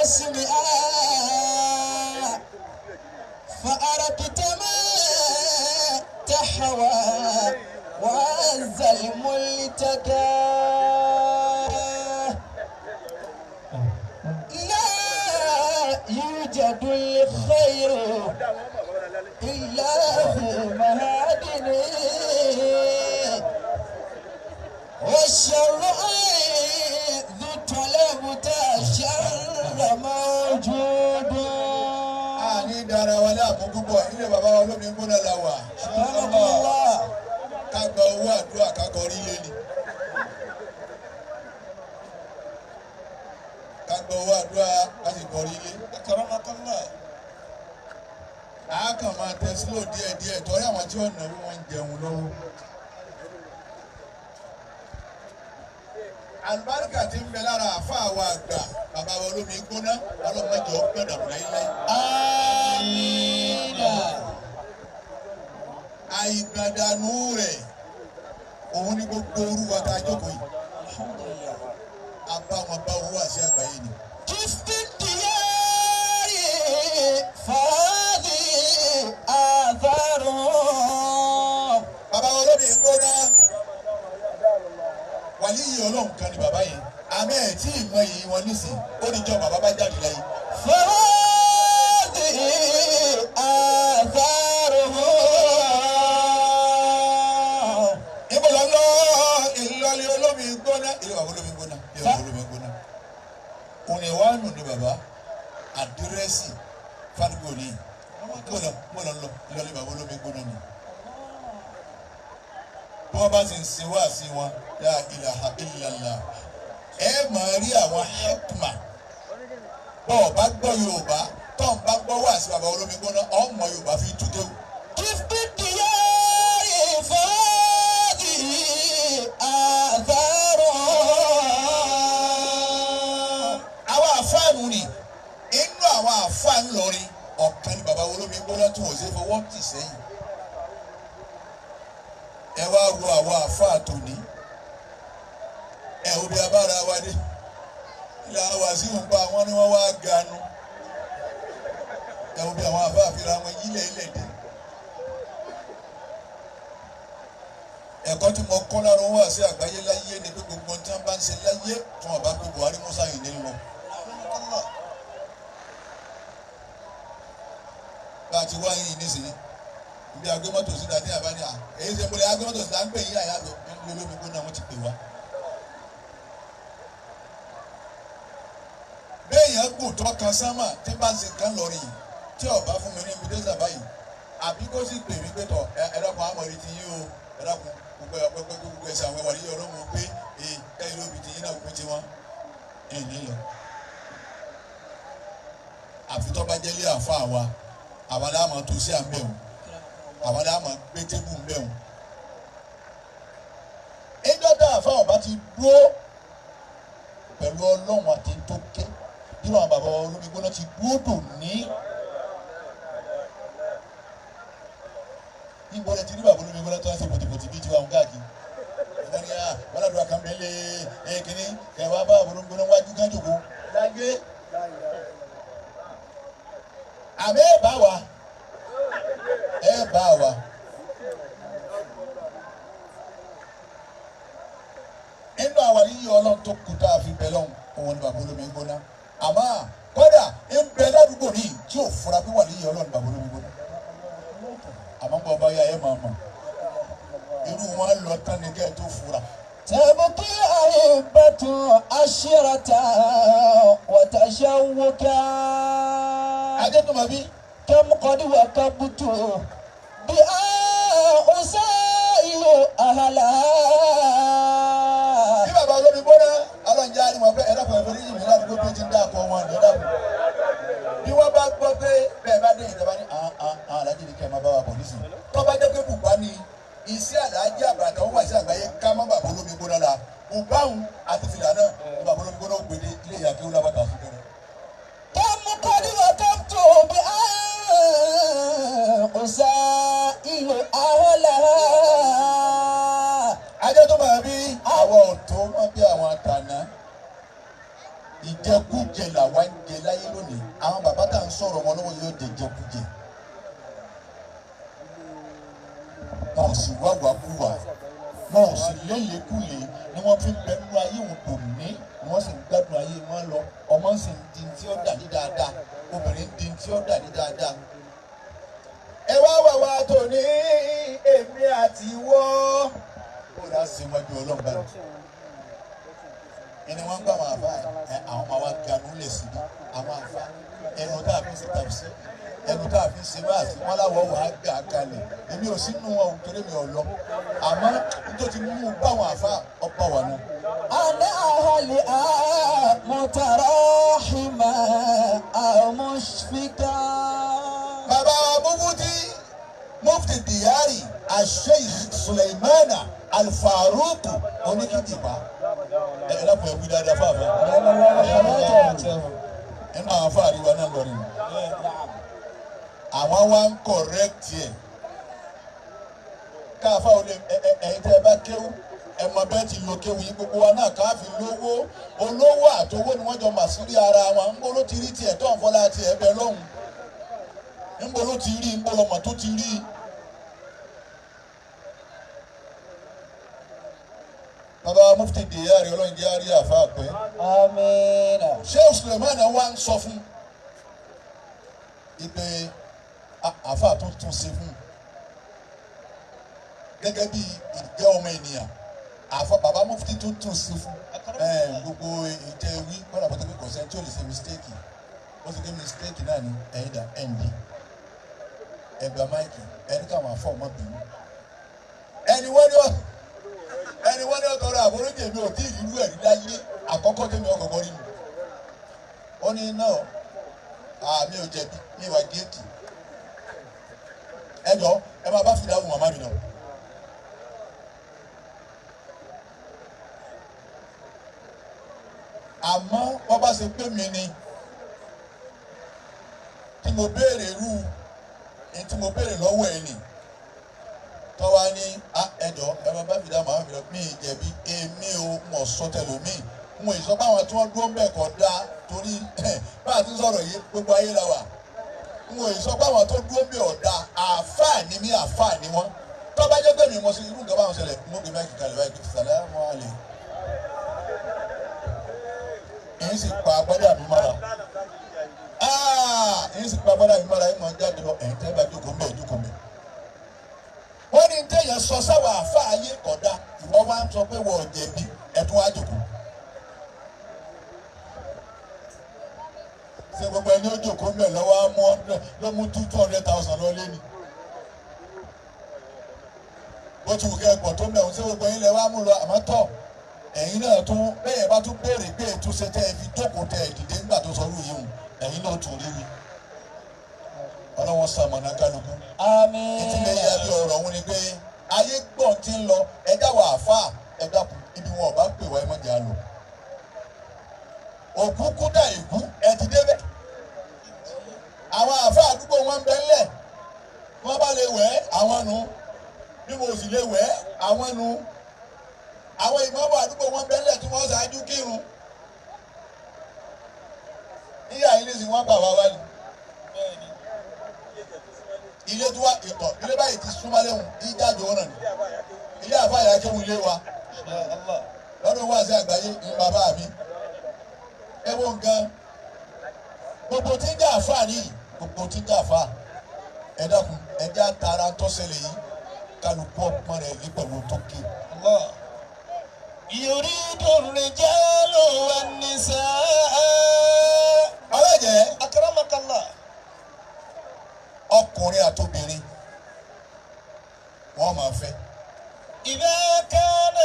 واسمها فأركت ما تحوى وعز الملتقى لا يوجد الخير إلا في مهادنه والشر ذو طلبت الشر موجود. Ani dara wale àbúkúbọ̀ ilé bàbá wa lómi gbóná la wà. Ká gba owó àdúrà ká kọrí ilé ni. Ká gba owó àdúrà ká sì kọrí ilé. Karamakanla. A kàn máa tẹ sílò díẹ̀díẹ̀ torí àwọn tí wọ́n náwó wọn ń jẹun lọ́wọ́. Àlùbáríkà tí ń bẹ lára àfáà wa àgbà bàbá wa olómi gbóná ọlọ́mọdé ọgbọ́dọ̀ láíláí. Àmín. Àìgbàdànù rẹ̀ òun ní gbogbo orúkọ tá a jókòó yìí. A bá wọn bá owó àṣẹ àgbáyé ni. Kìsì dìyàrí fàádì àdàrú. Bàbá wa olómi gbóná wàlí yìí ọlọ́run kan ni bàbá yẹn. Àmì ẹ̀ tí ìmọ̀ yìí wọn nísìn ó ní jọ bàbá bá jáde láyé. Fàádì àdàrú. Ibo lọ lọ ìlọlẹ̀ olómi gbóná. Ilé bàbá olómi gbóná. Ilé bàbá olómi gbóná. Ònìwánu ni bàbá àdírẹ́sì fádùgbò ní. Mo lọ ìlọlẹ̀ bàbá olómi gbóná ni. Bí wọ́n bá sì ń sin wá sí wọn la ilaha illallah. Ẹ máa rí àwọn hikma. Bọ́ọ̀ bá gbọ́ Yorùbá tọ́n bá gbọ́ wá sí bàbá olómi gbóná ọmọ Yorùbá fi tú déwù. Kìsì dìyàrí fàádì àdàrú. Àwọn àfáànù ni inú àwọn àfáà ńlọrin ọ̀kan ni bàbá olómi gbóná tí wọ́n ṣe fọwọ́ tì sẹ́yìn. Ẹ wá wo àwọn àfáà tòní. Ẹ wo bí abára wa dé. Ilé àwọn wàásù ń pa àwọn ni wọ́n wá ganu. Ẹ wo bí àwọn àfáà fira wọn yílẹ̀ ilẹ̀ dé. Ẹ̀kọ́ tí mo kọ́ lára wọn wá sí àgbáyé láyé ni pé gbogbo tí wọ́n bá ń ṣe láyé tí wọ́n bá pé Buhari Musa yìí ní lọ. Bá a ti wá yìí nísìnyí. Ibi agbémọ́tò síta ní àbá ní à èyí ṣe mo lè agbémọ́tò síta ń pè yín àyàtọ̀ ní olómi gbóná wọn ti pè wá. Béèyàn gùn tó kan sánmà tí bá ń ṣe nǹkan lọrin yìí tí ọba fún mi ní invitation báyìí àbí kó sì pè mí pé tọ ẹ̀rọ̀kùn àmọ̀rí ti yín o ẹ̀rọ̀kùn gbogbo ẹ̀sẹ̀ àwọn ẹ̀wà yìí ọlọ́run pé kẹ́yìn lóbi ti yín náà pé tiwọn ẹ̀ nílò. Àfi tó bá jẹ́ lé àfa àwa láàmú tó sí àmbẹ̀wò. Àwọn àmọ́ gbé tébù ń bẹ̀ wọ́n. Ẹjọ́ tá a fáwọn bá ti dúró pẹ̀lú ọlọ́run àti tó ké nínú àwọn bàbá olómi gbóná ti dúró dò ní. Níbo lẹ ti rí bàbá olómi gbóná tó ń ṣe pòtìpòtì bíi tiwa ń káàkiri. Wọ́n ní wọ́n ládùúgbò àkànbẹ́lẹ̀ kínní kẹwàá bá olómi gbóná wájú kájòkó láyé. Àmì ẹ̀ bá wa. Ẹ bá wa. Inú àwọn yíyí ọlọ́run tó kù tá a fi bẹ̀ lọ́hùn òun ni bàbá olómi gbóná. Àmọ́ kódà ń bẹ ládùúgbò ní tí ò fura pé wà níyì ọlọ́run bàbá olómi gbóná. Àmọ́ gbọ́ bá yá ẹ máa mọ̀. Irú wọn lọ tán ní kẹ́ ẹ tó fura. تبكي أحبة عشرة وتشوكا. Adétúmọ̀ bí. كم قد وكبت بها أسائل أهلها. Bí bàbá olómi gbóná ọlọ́njà ni wọ́n fẹ́ ẹ̀rọ pẹ̀lú orí ìmìlá àdúgbò tó ti ń dá àpò wọn ní ẹ̀dá. Bí wọ́n bá gbọ́ pé bẹ́ẹ̀ bá dé ìjọba ní alájí ni kẹ́ ẹ máa bá wa bọ̀ nísìnyí. Tó bá jẹ́ pé bùbá ni iṣẹ́ àdájí àbàtà ó wà sí àgbáyé ká má bàbá olómi gbóná la. Bùbáhùn àti fìlà náà ni bàbá olómi gbóná gbèdé ilé ìyá kí ó lábàtà fún kẹrẹ. كم قد وكبت بها أسائل أهلها. Adétúmọ̀ bí àwọn ọ̀tọ̀ wọn bí àwọn àtàná. ìjẹkújẹ làwa ń jẹ láyé lónìí àwọn bàbá tá à ń sọ̀rọ̀ wọn lọ́wọ́ yóò jẹ jẹkújẹ wọn ò sì wáwá kúwà wọn ò sì lélẹ̀kúlẹ̀ ni wọ́n fi ń bẹ nínú ayé wọn kò ní wọ́n sì ń gbádùn ayé wọn lọ ọmọ sì ń di tí ó dà ní dáadáa obìnrin di tí ó dà ní dáadáa. ẹ wá wà wá tó ní èmi àti wọ́ ó dá sí iwájú ọlọ́gbà ẹni wọ́n ń gbà wọn àfa àwọn ọmọ wa ganu lè sí i àwọn àfa ẹnu tá a fi ṣe tàbí sí ẹnu tá a fi ṣe báàsì wọn láwọ̀ wà á gbà kalẹ̀ èmi ò sí nù wọn ò torí mi ò lọ àmọ́ nítorí mú báwọn àfa ọ̀pọ̀ wà nù. أنا أهلي متراحمة مشفقة. bàbá mufti Diyari Sheikh Suleimana Al-Faruq oníkìtìpá ẹ lọ́pọ̀ ẹ̀wí dáadáa fáfá ẹnu àwọn afáàrí wa náà lọ́rin àwọn wa ń kọ̀rẹ́kìtì ẹ̀ káfá olè ẹ̀yin tẹ́ ẹ bá kéwú ẹ mọ bẹ́ẹ̀ ti lo kéwú yìí gbogbo wa náà káfí lówó olówó àtowó ni wọ́n jọ màsírí ara wọn ń bolo ti rí tiẹ̀ tó ń fọlá tiẹ̀ bẹ lọ́hùn ń bolo ti rí ń bolo mọ̀ tó ti rí. bàbá mufti Diyari ọlọ́run jẹ́ àrí àfa àpẹ́. Amina. Sheikh Suleiman wa ń sọ fún ìpè àfa tó tún ṣe fún gẹ́gẹ́ bí ìjẹ́ ọmọ ènìyàn àfa bàbá mufti tó tún ṣe fún gbogbo ìjẹ́ wí kọ́nà pàtó pé kọ̀sẹ́ tí ó lè ṣe mistake ó sì gé mistake náà ní ẹ̀yìn dà nd ẹgbẹ́ máìkì ẹni káwọn afọ ọmọ bìnú ẹni wọ́n ní ọ̀tọ̀rọ̀ àforíjì èmi ò tí ì rírú ẹ̀rí láyé àkọ́kọ́ tẹ́mi ọkọ̀ọ̀kọ́ rí mi ó ní náà àmì ò jẹ̀bi ní ìwà géètì ẹ jọ ẹ máa bá fi dáhùn màmá mi náà. àmọ́ wọ́n bá ṣe pé mi ni tí mo béèrè irú tí mo béèrè lọ́wọ́ ẹ̀ nì tọ́wá ní ẹjọ́ ẹ máa bá fi dáhùn màmá mi náà mi ìjẹ̀bi èmi ò mọ̀ sọ́tẹ̀lómi mo ì sọ pé àwọn tí wọ́n dúró ń bẹ̀ kọ́ dá torí bá a ti sọ̀rọ̀ yìí gbogbo ayé la wà mo ì sọ pé àwọn tó dúró ń bẹ̀ ọ̀dà àáfàá ni mí àáfàá ni wọ́n tọ́ bá jẹ́ pé mi mo sì irú nǹkan báwọn ṣẹlẹ̀ mo gbé máìkì kalẹ̀ báyìí kìí sàlámù alẹ́ èyí sì pa agbádá mi mọ́ra èyí sì pa agbádá mi mọ́ra yìí mọ̀ ń jáde lọ ẹ̀yìn tẹ́ bá jókòó ń bẹ̀ jókòó mi. wọ́n ní téèyàn sọ sáwọ́ àáfàá ayé kọ̀dá ìwọ wá ń sọ pé wọ́n jẹ̀bi ẹ̀tún wá jókòó. ṣé gbogbo ẹni ó jókòó ń bẹ̀ lọ́wọ́ á mú ló mú 200,000 lọ lé ni. bó ti wù kẹ́ ẹ̀pọ̀ tó mẹ́wọ̀n ṣé gbogbo yín lẹ wá mú lọ àmọ́ tọ̀ ẹ̀yin náà tún bẹ́ẹ̀ bá tún béèrè pé ètúnṣe tẹ́ ẹ fi jókòó tẹ́ ẹ dìde nígbà tó sọ lóyún yìí ẹ̀yin náà tún rí mi ọlọ́wọ́n sàmọ̀nà kálukú. Àmín. ìtìlẹ̀ yẹ bí ọ̀rọ̀ òun ni pé ayé gbọ̀n ti ń lọ ẹ̀dá wà fà ẹ̀dá kù ibi wọn ò bá pè wá ẹ mọ̀ jẹ́ àlọ́ òkú kú dà ìkú ẹ ti débẹ̀ àwọn àfa àdúgbò wọn bẹ ńlẹ̀ wọ́n bá lè wẹ̀ àwọn nu bí mo sì lè wẹ̀ àwọn nu àwọn ìmọ̀ọ́bọ̀ àdúgbò wọn bẹ́lẹ̀ tí wọ́n ṣáájú kírun níyà yìí ní sì wọ́n bà wá wá ní. ilé tó wá ìtọ̀ ilé báyìí ti súnmọ́ lẹ́hùn ìjáde wọn nà ní ilé àfáàyà kéwù ilé wa lọ́dún wá sí àgbáyé ní bàbá mi ẹ wo nǹkan gbogbo tí ń jà àfáà nìyí gbogbo tí ń jà àfáà ẹ dákun ẹ já tara tọ́sẹ̀lẹ̀ yìí kálukú ọ̀pọ̀ rẹ̀ ní pẹ̀lú tó ké. يريد الرجال والنساء. ọlọ́jẹ́ أكرمك الله. ọkùnrin àtobìnrin wọ́n máa fẹ́. إذا كان